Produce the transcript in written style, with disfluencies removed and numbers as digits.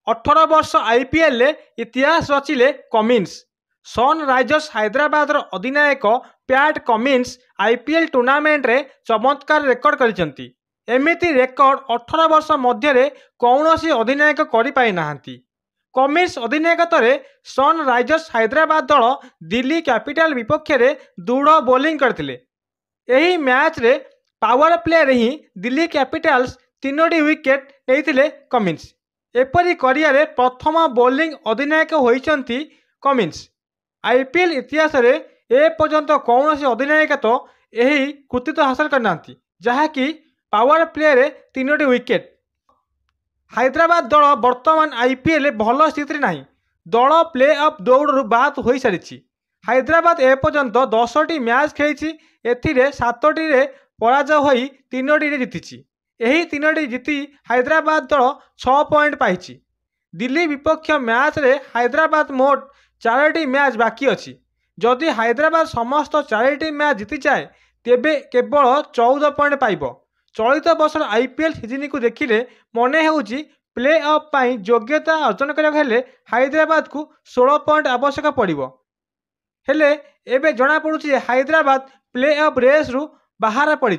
18 वर्ष आईपीएल इतिहास रचिले कमिन्स। सनराइजर्स हैदराबाद अधिनायक पैट कमिन्स आईपीएल टूर्नामेंट रे चमत्कार रेकर्ड करिसेंती। एमिति रेकर्ड 18 वर्ष मध्य कौनसी अधिनायक करि पाई नाहांती। कमिन्स अधिनायकत्व सनराइजर्स हैदराबाद दल दिल्ली कैपिटल विपक्ष में दृढ़ बोलिंग करथिले। एही मैच रे पावर प्ले रे ही दिल्ली कैपिटल्स 3टी विकेट नेइथिले कमिन्स। एपरी करियर प्रथम बोलिंग अधिनायक होइचंती कमिन्स। आईपीएल इतिहास रे ए पर्यंत कौन से अधिनायक तो यही कृतित्व हासिल करनांती जहाँकि पावर प्ले रे 3टी विकेट। हैदराबाद दल वर्तमान आईपीएल भल स्थिति नहीं। दल प्ले ऑफ दौड़ बाद हो सारी। हैदराबाद ए पर्यंत 10टी मैच खेली, एथिरे 7टी रे पराजय होई 3टी रे जीतिची। यही 3टी जीति हैदराबाद दल 6 पॉइंट पाई। दिल्ली विपक्ष मैच रे हैदराबाद मोट 4टी मैच बाकी अच्छी। जदि हैदराबाद समस्त 4टी मैच जीति जाए तेबे केवल 14 पॉइंट पाइब। चलित वर्ष आईपीएल सीजन को देखिले मने हेउची प्ले ऑफ पाई योग्यता अर्जन करने हेले हैदराबाद को 16 पॉइंट आवश्यक पड़िबो। हेले एबे जना पड़ुची हैदराबाद प्ले ऑफ रेस रु बाहर पड़ी।